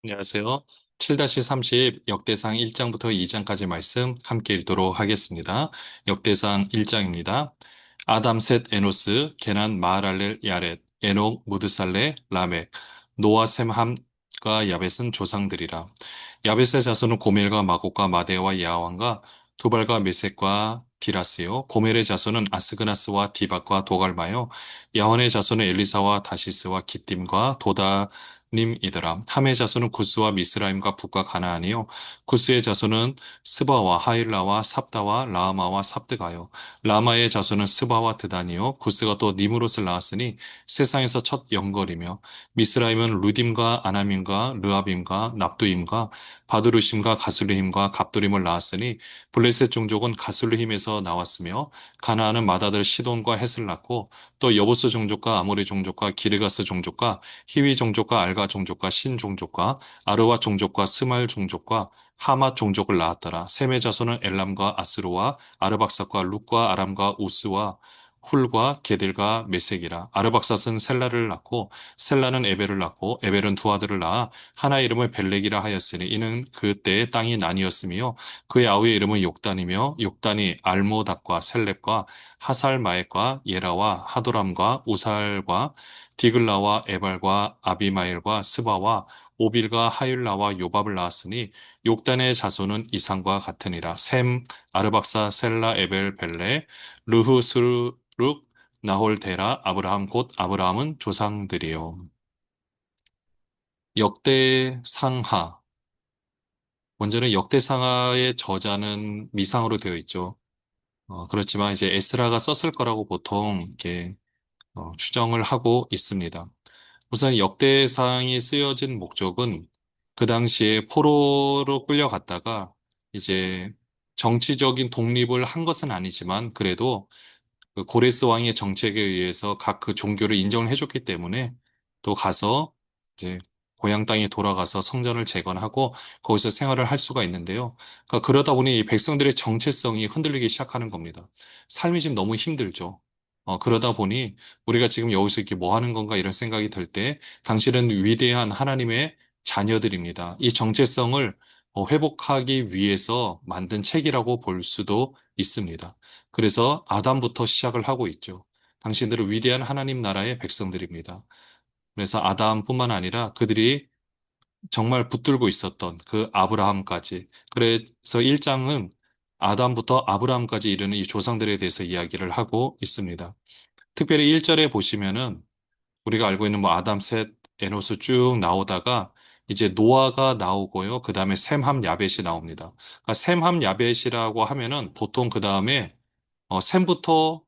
안녕하세요. 7-30 역대상 1장부터 2장까지 말씀 함께 읽도록 하겠습니다. 역대상 1장입니다. 아담, 셋, 에노스, 게난, 마하랄렐, 야렛, 에녹, 무드살레, 라멕, 노아, 셈, 함과 야벳은 조상들이라. 야벳의 자손은 고멜과 마곡과 마데와 야완과 두발과 메섹과 디라스요. 고멜의 자손은 아스그나스와 디박과 도갈마요. 야완의 자손은 엘리사와 다시스와 기띔과 도다 님이더라. 함의 자손은 구스와 미스라임과 북과 가나안이요. 구스의 자손은 스바와 하일라와 삽다와 라마와 삽드가요. 라마의 자손은 스바와 드다니요. 구스가 또 니무롯을 낳았으니 세상에서 첫 영걸이며 미스라임은 루딤과 아남임과 르압임과 납두임과 바두르심과 가슬루힘과 갑두림을 낳았으니 블레셋 종족은 가슬루힘에서 나왔으며 가나안은 마다들 시돈과 헷을 낳고 또 여부스 종족과 아모리 종족과 기르가스 종족과 히위 종족과 알가 종족과 신 종족과 아르와 종족과 스말 종족과 하맛 종족을 낳았더라. 셈의 자손은 엘람과 아스루와 아르박삭과 룩과 아람과 우스와 훌과 게들과 메색이라. 아르박삭은 셀라를 낳고 셀라는 에벨을 낳고 에벨은 두 아들을 낳아 하나 이름을 벨렉이라 하였으니 이는 그때의 땅이 나뉘었으며 그의 아우의 이름은 욕단이며 욕단이 알모닥과 셀렙과 하살마액과 예라와 하도람과 우살과 디글라와 에발과 아비마일과 스바와 오빌과 하율라와 요밥을 낳았으니 욕단의 자손은 이상과 같으니라. 셈, 아르박사, 셀라, 에벨, 벨레, 르후, 스룩, 나홀, 데라, 아브라함 곧 아브라함은 조상들이요. 역대상하. 먼저는 역대상하의 저자는 미상으로 되어 있죠. 그렇지만 이제 에스라가 썼을 거라고 보통 이렇게 추정을 하고 있습니다. 우선 역대상이 쓰여진 목적은 그 당시에 포로로 끌려갔다가 이제 정치적인 독립을 한 것은 아니지만 그래도 그 고레스 왕의 정책에 의해서 각 그 종교를 인정을 해줬기 때문에 또 가서 이제 고향 땅에 돌아가서 성전을 재건하고 거기서 생활을 할 수가 있는데요. 그러니까 그러다 보니 이 백성들의 정체성이 흔들리기 시작하는 겁니다. 삶이 지금 너무 힘들죠. 그러다 보니 우리가 지금 여기서 이렇게 뭐 하는 건가 이런 생각이 들 때 당신은 위대한 하나님의 자녀들입니다. 이 정체성을 회복하기 위해서 만든 책이라고 볼 수도 있습니다. 그래서 아담부터 시작을 하고 있죠. 당신들은 위대한 하나님 나라의 백성들입니다. 그래서 아담뿐만 아니라 그들이 정말 붙들고 있었던 그 아브라함까지. 그래서 1장은 아담부터 아브라함까지 이르는 이 조상들에 대해서 이야기를 하고 있습니다. 특별히 1절에 보시면은 우리가 알고 있는 뭐 아담, 셋, 에노스 쭉 나오다가 이제 노아가 나오고요. 그 다음에 셈, 함, 야벳이 나옵니다. 그러니까 셈, 함, 야벳이라고 하면은 보통 그 다음에 셈부터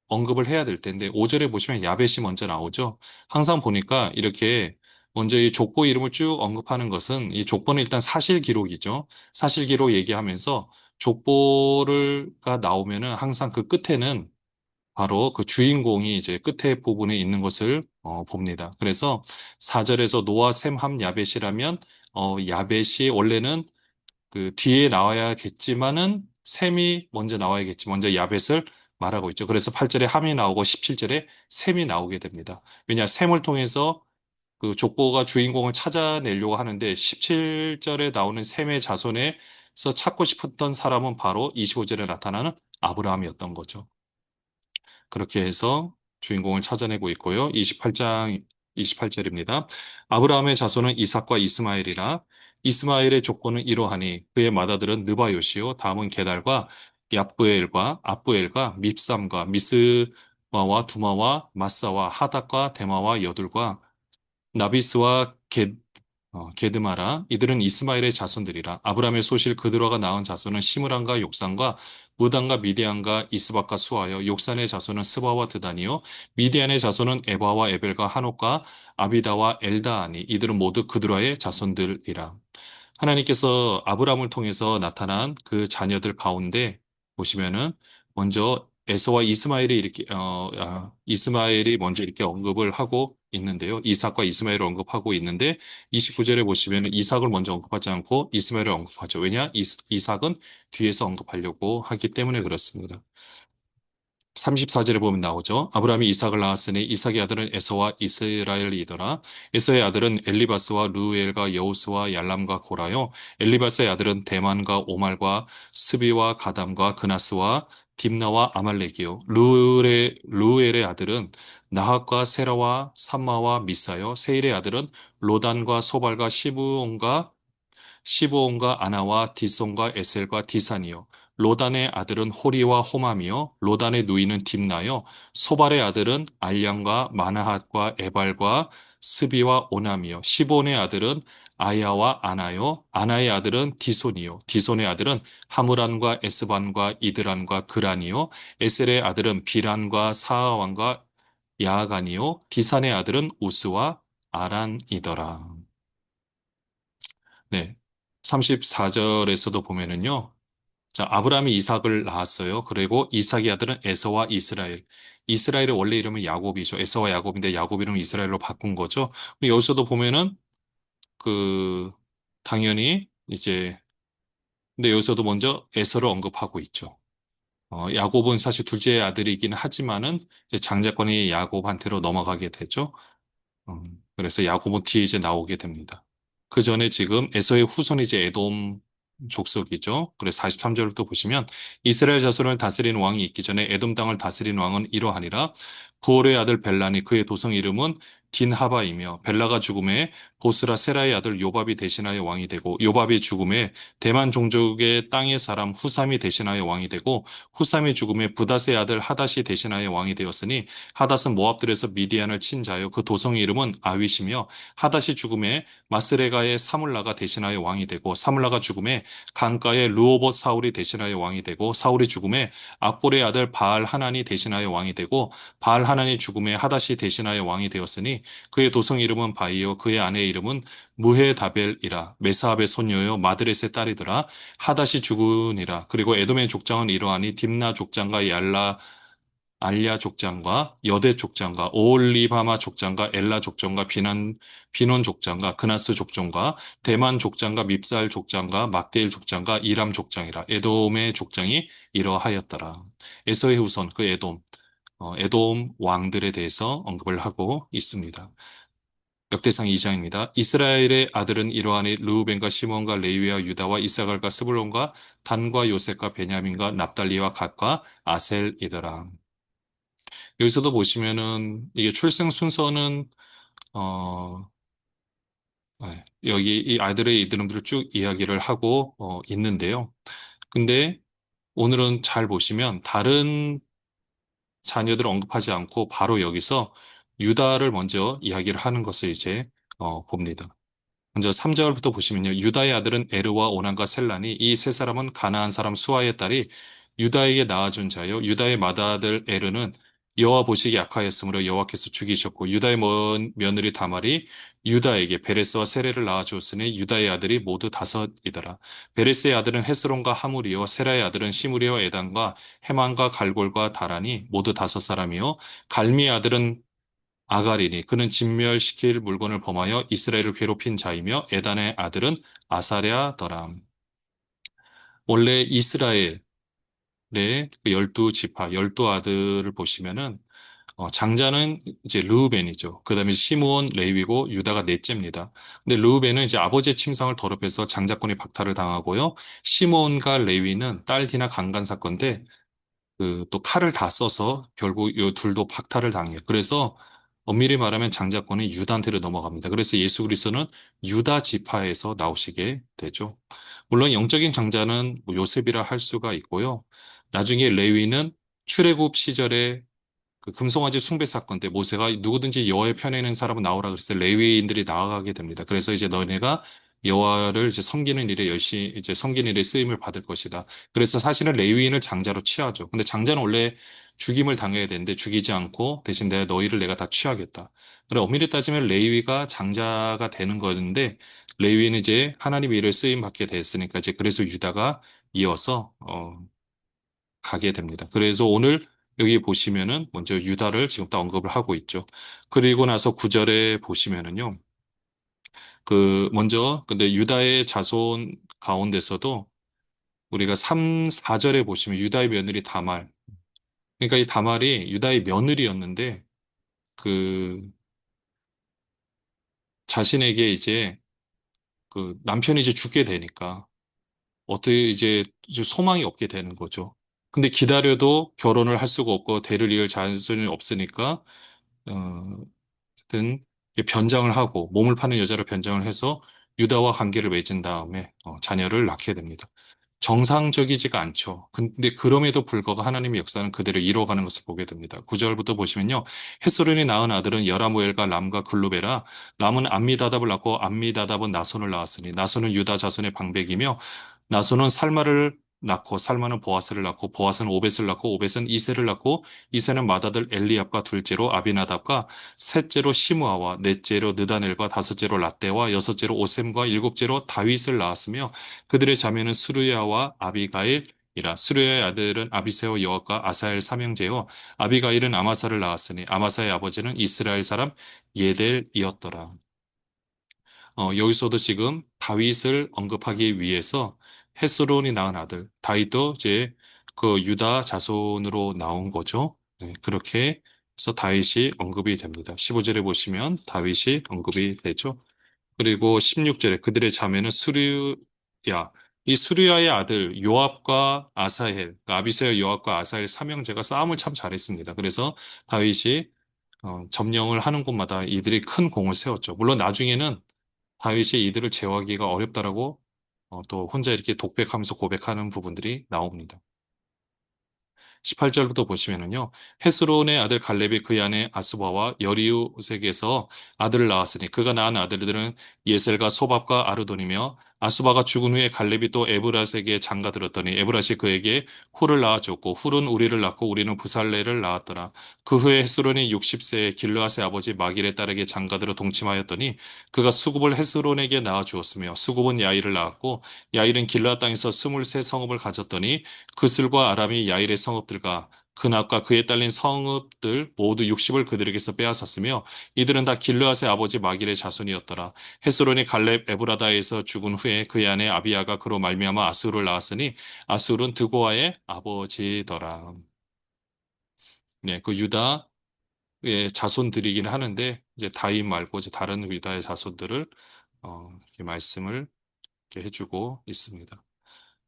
언급을 해야 될 텐데 5절에 보시면 야벳이 먼저 나오죠. 항상 보니까 이렇게 먼저 이 족보 이름을 쭉 언급하는 것은 이 족보는 일단 사실 기록이죠. 사실 기록 얘기하면서 족보가 나오면은 항상 그 끝에는 바로 그 주인공이 이제 끝에 부분에 있는 것을 봅니다. 그래서 4절에서 노아, 셈, 함, 야벳이라면 야벳이 원래는 그 뒤에 나와야겠지만은 셈이 먼저 나와야겠지. 먼저 야벳을 말하고 있죠. 그래서 8절에 함이 나오고 17절에 셈이 나오게 됩니다. 왜냐, 셈을 통해서 그 족보가 주인공을 찾아내려고 하는데 17절에 나오는 셈의 자손에서 찾고 싶었던 사람은 바로 25절에 나타나는 아브라함이었던 거죠. 그렇게 해서 주인공을 찾아내고 있고요. 28장 28절입니다. 아브라함의 자손은 이삭과 이스마엘이라 이스마엘의 족보는 이러하니 그의 맏아들은 느바요시요 다음은 게달과 얍부엘과 압부엘과 밉삼과 미스마와 두마와 마사와 하닥과 데마와 여둘과 나비스와 게드마라 이들은 이스마엘의 자손들이라 아브라함의 소실 그드라가 낳은 자손은 시므란과 욕산과 무단과 미디안과 이스박과 수하여 욕산의 자손은 스바와 드다니요 미디안의 자손은 에바와 에벨과 한옥과 아비다와 엘다아니 이들은 모두 그드라의 자손들이라 하나님께서 아브라함을 통해서 나타난 그 자녀들 가운데 보시면은 먼저 에서와 이스마엘이 이렇게 이스마엘이 먼저 이렇게 언급을 하고 있는데요. 이삭과 이스마엘을 언급하고 있는데 29절에 보시면은 이삭을 먼저 언급하지 않고 이스마엘을 언급하죠. 왜냐? 이삭은 뒤에서 언급하려고 하기 때문에 그렇습니다. 34절에 보면 나오죠. 아브라함이 이삭을 낳았으니 이삭의 아들은 에서와 이스라엘이더라. 에서의 아들은 엘리바스와 루엘과 여우스와 얄람과 고라요. 엘리바스의 아들은 대만과 오말과 스비와 가담과 그나스와 딥나와 아말렉이요. 루엘의 아들은 나핫과 세라와 삼마와 미사요. 세일의 아들은 로단과 소발과 시브온과 아나와 디손과 에셀과 디산이요. 로단의 아들은 호리와 호맘이요. 로단의 누이는 딥나요. 소발의 아들은 알량과 마나핫과 에발과 스비와 오남이요. 시본의 아들은 아야와 아나요. 아나의 아들은 디손이요. 디손의 아들은 하무란과 에스반과 이드란과 그란이요. 에셀의 아들은 비란과 사아왕과 야아간이요. 디산의 아들은 우스와 아란이더라. 네. 34절에서도 보면은요. 자, 아브라함이 이삭을 낳았어요. 그리고 이삭의 아들은 에서와 이스라엘. 이스라엘의 원래 이름은 야곱이죠. 에서와 야곱인데 야곱 이름을 이스라엘로 바꾼 거죠. 여기서도 보면은 그 당연히 이제 근데 여기서도 먼저 에서를 언급하고 있죠. 야곱은 사실 둘째 아들이긴 하지만은 이제 장자권이 야곱한테로 넘어가게 되죠. 그래서 야곱은 뒤에 이제 나오게 됩니다. 그 전에 지금 에서의 후손이 이제 에돔 족속이죠. 그래서 43절을 또 보시면 이스라엘 자손을 다스리는 왕이 있기 전에 에돔 땅을 다스리는 왕은 이러하니라. 부올의 아들 벨란이 그의 도성 이름은 딘하바이며 벨라가 죽음에 보스라 세라의 아들 요밥이 대신하여 왕이 되고 요밥이 죽음에 대만 종족의 땅의 사람 후삼이 대신하여 왕이 되고 후삼이 죽음에 부닷의 아들 하닷이 대신하여 왕이 되었으니 하닷은 모압들에서 미디안을 친 자요. 그 도성의 이름은 아윗이며 하닷이 죽음에 마스레가의 사물라가 대신하여 왕이 되고 사물라가 죽음에 강가의 르호봇 사울이 대신하여 왕이 되고 사울이 죽음에 악볼의 아들 바알 하난이 대신하여 왕이 되고 바알 하난이 죽음에 하닷이 대신하여 왕이 되었으니 그의 도성 이름은 바이요 그의 아내의 이름은 무헤다벨이라 메사압의 손녀요 마드렛의 딸이더라 하닷이 죽으니라 그리고 에돔의 족장은 이러하니 딥나 족장과 알랴 족장과 여대 족장과 오올리바마 족장과 엘라 족장과 비논 족장과 그나스 족장과 대만 족장과 밉살 족장과 막대일 족장과 이람 족장이라 에돔의 족장이 이러하였더라. 에서의 후손 그 에돔 왕들에 대해서 언급을 하고 있습니다. 역대상 2장입니다. 이스라엘의 아들은 이러하니 르우벤과 시몬과 레위와 유다와 이사갈과 스불론과 단과 요셉과 베냐민과 납달리와 갓과 아셀이더라. 여기서도 보시면은 이게 출생 순서는 어 여기 이 아들의 이름들을 쭉 이야기를 하고 있는데요. 근데 오늘은 잘 보시면 다른 자녀들을 언급하지 않고 바로 여기서 유다를 먼저 이야기를 하는 것을 이제 봅니다. 먼저 3절부터 보시면요. 유다의 아들은 에르와 오난과 셀란이 이 세 사람은 가나안 사람 수아의 딸이 유다에게 낳아준 자요. 유다의 맏아들 에르는 여호와 보시기에 악하였으므로 여호와께서 죽이셨고 유다의 며느리 다말이 유다에게 베레스와 세레를 낳아주었으니 유다의 아들이 모두 다섯이더라. 베레스의 아들은 헤스론과 하물이요. 세라의 아들은 시므리와 에단과 헤만과 갈골과 다라니 모두 다섯 사람이요. 갈미의 아들은 아가리니 그는 진멸시킬 물건을 범하여 이스라엘을 괴롭힌 자이며 에단의 아들은 아사랴더라. 원래 이스라엘의 그 열두 지파, 열두 아들을 보시면은 장자는 이제 르우벤이죠. 그다음에 시므온, 레위고 유다가 넷째입니다. 근데 르우벤은 이제 아버지의 침상을 더럽혀서 장자권이 박탈을 당하고요. 시므온과 레위는 딸 디나 강간 사건인데 그 또 칼을 다 써서 결국 이 둘도 박탈을 당해요. 그래서 엄밀히 말하면 장자권이 유다한테로 넘어갑니다. 그래서 예수 그리스도는 유다 지파에서 나오시게 되죠. 물론 영적인 장자는 뭐 요셉이라 할 수가 있고요. 나중에 레위는 출애굽 시절에 그 금송아지 숭배 사건 때 모세가 누구든지 여호와의 편에 있는 사람은 나오라 그랬을 때 레위인들이 나아가게 됩니다. 그래서 이제 너네가 여호와를 이제 섬기는 일에 열심히 이제 섬기는 일에 쓰임을 받을 것이다. 그래서 사실은 레위인을 장자로 취하죠. 근데 장자는 원래 죽임을 당해야 되는데 죽이지 않고 대신 너희를 내가 다 취하겠다. 그래 엄밀히 따지면 레위가 장자가 되는 거였는데 레위는 이제 하나님의 일을 쓰임 받게 됐으니까 이제 그래서 유다가 이어서 가게 됩니다. 그래서 오늘 여기 보시면은 먼저 유다를 지금 딱 언급을 하고 있죠. 그리고 나서 9절에 보시면은요. 그 먼저 근데 유다의 자손 가운데서도 우리가 3, 4절에 보시면 유다의 며느리 다말 그러니까 이 다말이 유다의 며느리였는데 그 자신에게 이제 그 남편이 이제 죽게 되니까 어떻게 이제 소망이 없게 되는 거죠. 근데 기다려도 결혼을 할 수가 없고 대를 이을 자손이 없으니까 어, 하여튼 변장을 하고 몸을 파는 여자로 변장을 해서 유다와 관계를 맺은 다음에 자녀를 낳게 됩니다. 정상적이지가 않죠. 근데 그럼에도 불구하고 하나님의 역사는 그대로 이루어가는 것을 보게 됩니다. 9절부터 보시면요. 헷소른이 낳은 아들은 여라무엘과 람과 글루베라. 람은 암미다답을 낳고 암미다답은 나손을 낳았으니 나손은 유다 자손의 방백이며 나손은 살마를 낳고 살마는 보아스를 낳고 보아스는 오벳을 낳고 오벳은 이세를 낳고 이세는 맏아들 엘리압과 둘째로 아비나답과 셋째로 시므아와 넷째로 느다넬과 다섯째로 lat대와 여섯째로 오셈과 일곱째로 다윗을 낳았으며 그들의 자매는 수르야와 아비가일이라. 수르야의 아들은 아비세와 여압과 아사엘 삼형제요 아비가일은 아마사를 낳았으니 아마사의 아버지는 이스라엘 사람 예델이었더라. 여기서도 지금 다윗을 언급하기 위해서 헤스론이 낳은 아들 다윗도 이제 그 유다 자손으로 나온 거죠. 네, 그렇게 해서 다윗이 언급이 됩니다. 15절에 보시면 다윗이 언급이 되죠. 그리고 16절에 그들의 자매는 수르야. 이 수르야의 아들 요압과 아사헬, 그러니까 아비새와 요압과 아사헬 삼형제가 싸움을 참 잘했습니다. 그래서 다윗이 점령을 하는 곳마다 이들이 큰 공을 세웠죠. 물론 나중에는 다윗이 이들을 제어하기가 어렵다라고 또 혼자 이렇게 독백하면서 고백하는 부분들이 나옵니다. 18절부터 보시면은요. 헤스론의 아들 갈렙이 그의 아내 아스바와 여리우색에서 아들을 낳았으니 그가 낳은 아들들은 예셀과 소밥과 아르돈이며 아수바가 죽은 후에 갈렙이 또 에브라스에게 장가들었더니 에브라시 그에게 훌을 낳아줬고 훌은 우리를 낳고 우리는 부살레를 낳았더라. 그 후에 헤스론이 60세에 길르앗의 아버지 마길의 딸에게 장가들어 동침하였더니 그가 수굽을 헤스론에게 낳아주었으며 수굽은 야일을 낳았고 야일은 길르앗 땅에서 23 성읍을 가졌더니 그슬과 아람이 야일의 성읍들과 그납과 그에 딸린 성읍들 모두 60을 그들에게서 빼앗았으며 이들은 다 길르앗의 아버지 마길의 자손이었더라. 헤스론이 갈렙 에브라다에서 죽은 후에 그의 아내 아비야가 그로 말미암아 아수를 낳았으니 아술은 드고아의 아버지더라. 네, 그 유다의 자손들이긴 하는데 이제 다윗 말고 이제 다른 유다의 자손들을 이렇게 말씀을 이렇게 해주고 있습니다.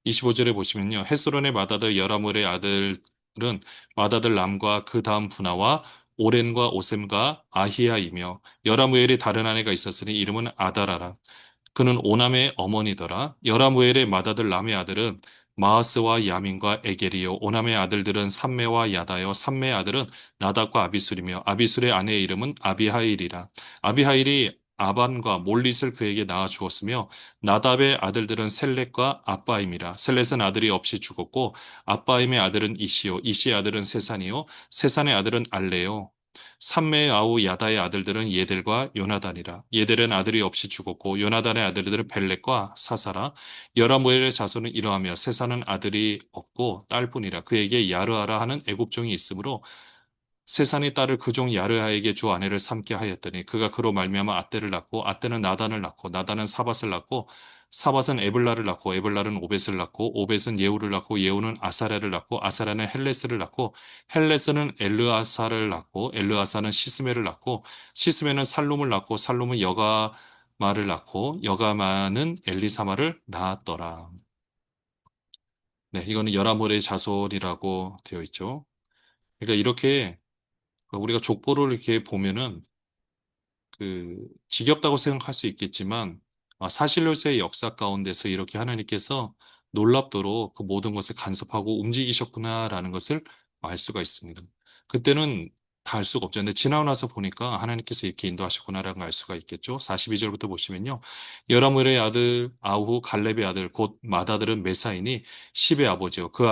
25절에 보시면요. 헤스론의 맏아들 여라몰의 아들은 맏아들 람과 그 다음 분하와 오렌과 오셈과 아히야이며 여라무엘이 다른 아내가 있었으니 이름은 아다라라. 그는 오남의 어머니더라. 여라무엘의 맏아들 람의 아들은 마하스와 야민과 에게리요. 오남의 아들들은 삼메와 야다요. 삼메의 아들은 나답과 아비술이며 아비술의 아내의 이름은 아비하일이라. 아비하일이 아반과 몰릿을 그에게 낳아 주었으며 나답의 아들들은 셀렛과 아빠임이라. 셀렛은 아들이 없이 죽었고 아빠임의 아들은 이시요. 이시의 아들은 세산이요. 세산의 아들은 알레요. 삼매의 아우 야다의 아들들은 예델과 요나단이라. 예델은 아들이 없이 죽었고 요나단의 아들들은 벨렉과 사사라. 여라무엘의 자손은 이러하며 세사는 아들이 없고 딸뿐이라. 그에게 야르하라 하는 애굽종이 있으므로 세산이 딸을 그 종 야르하에게 주 아내를 삼게 하였더니 그가 그로 말미암아 앗대를 낳고 앗대는 나단을 낳고 나단은 사밧을 낳고 사밧은 에블라를 낳고 에블라는 오벳을 낳고 오벳은 예후를 낳고 예후는 아사랴를 낳고 아사랴는 헬레스를 낳고 헬레스는 엘르아사를 낳고 엘르아사는 시스메를 낳고 시스메는 살룸을 낳고 살룸은 여가마를 낳고 여가마는 엘리사마를 낳았더라. 네, 이거는 여라몰의 자손이라고 되어 있죠. 그러니까 이렇게 우리가 족보를 이렇게 보면은 지겹다고 생각할 수 있겠지만 사실로서의 역사 가운데서 이렇게 하나님께서 놀랍도록 그 모든 것을 간섭하고 움직이셨구나라는 것을 알 수가 있습니다. 그때는 다 알 수가 없죠. 근데 지나고 나서 보니까 하나님께서 이렇게 인도하셨구나라는 걸 알 수가 있겠죠. 42절부터 보시면요. 여라물의 아들 아후 갈렙의 아들 곧 맏아들은 메사이니 십의 아버지요. 그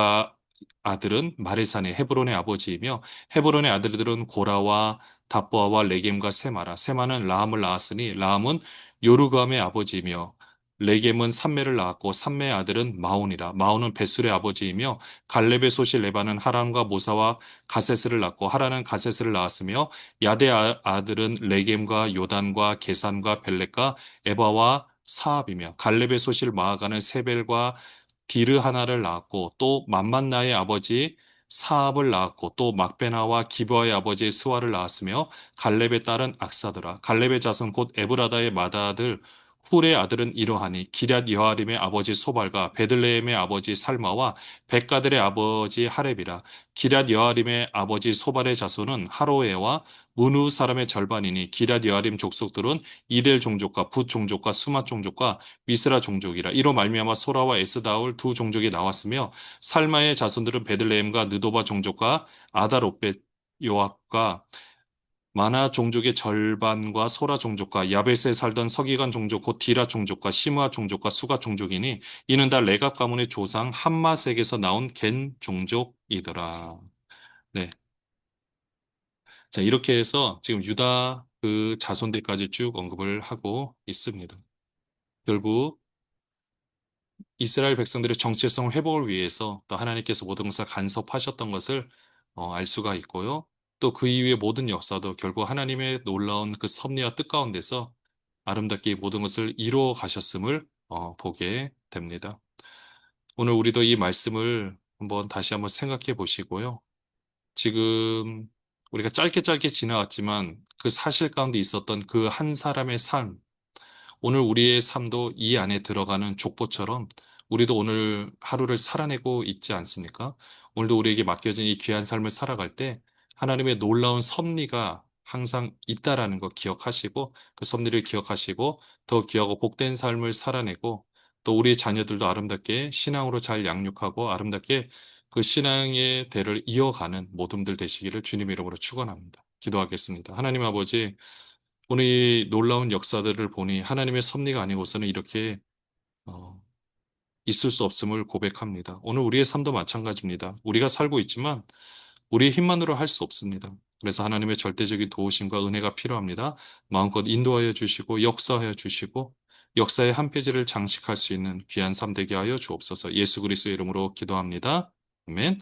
아들은 마레산의 헤브론의 아버지이며 헤브론의 아들들은 고라와 답보아와 레겜과 세마라. 세마는 라함을 낳았으니 라함은 요르감의 아버지이며 레겜은 삼매를 낳았고 삼매의 아들은 마온이라. 마온은 베술의 아버지이며 갈렙의 소실 레바는 하란과 모사와 가세스를 낳고 하란은 가세스를 낳았으며 야대 아들은 레겜과 요단과 게산과 벨렉과 에바와 사압이며 갈렙의 소실 마아가는 세벨과 디르 하나를 낳았고 또 만만나의 아버지 사압을 낳았고 또 막베나와 기브아의 아버지 스와를 낳았으며 갈렙의 딸은 악사더라. 갈렙의 자손 곧 에브라다의 맏아들 훌의 아들은 이러하니 기럇 여아림의 아버지 소발과 베들레헴의 아버지 살마와 백가들의 아버지 하렙이라. 기럇 여아림의 아버지 소발의 자손은 하로에와 문우 사람의 절반이니 기럇 여아림 족속들은 이델 종족과 붓 종족과 수맛 종족과 미스라 종족이라. 이로 말미암아 소라와 에스다울 두 종족이 나왔으며 살마의 자손들은 베들레헴과 느도바 종족과 아다롯벳 요압과 마나 종족의 절반과 소라 종족과 야벳에 살던 서기관 종족 곧 디라 종족과 시므아 종족과 수가 종족이니 이는 다 레갑 가문의 조상 함마색에서 나온 겐 종족이더라. 네. 자, 이렇게 해서 지금 유다 그 자손들까지 쭉 언급을 하고 있습니다. 결국 이스라엘 백성들의 정체성 회복을 위해서 또 하나님께서 모든 것을 간섭하셨던 것을 알 수가 있고요. 또 그 이후의 모든 역사도 결국 하나님의 놀라운 그 섭리와 뜻 가운데서 아름답게 모든 것을 이루어 가셨음을 보게 됩니다. 오늘 우리도 이 말씀을 한번 다시 한번 생각해 보시고요. 지금 우리가 짧게 짧게 지나갔지만 그 사실 가운데 있었던 그 한 사람의 삶, 오늘 우리의 삶도 이 안에 들어가는 족보처럼 우리도 오늘 하루를 살아내고 있지 않습니까? 오늘도 우리에게 맡겨진 이 귀한 삶을 살아갈 때 하나님의 놀라운 섭리가 항상 있다라는 거 기억하시고 그 섭리를 기억하시고 더 귀하고 복된 삶을 살아내고 또 우리 자녀들도 아름답게 신앙으로 잘 양육하고 아름답게 그 신앙의 대를 이어가는 모둠들 되시기를 주님 이름으로 축원합니다. 기도하겠습니다. 하나님 아버지 오늘 이 놀라운 역사들을 보니 하나님의 섭리가 아니고서는 이렇게 어, 있을 수 없음을 고백합니다. 오늘 우리의 삶도 마찬가지입니다. 우리가 살고 있지만 우리의 힘만으로 할 수 없습니다. 그래서 하나님의 절대적인 도우심과 은혜가 필요합니다. 마음껏 인도하여 주시고 역사하여 주시고 역사의 한 페이지를 장식할 수 있는 귀한 삶 되게 하여 주옵소서. 예수 그리스도의 이름으로 기도합니다. 아멘.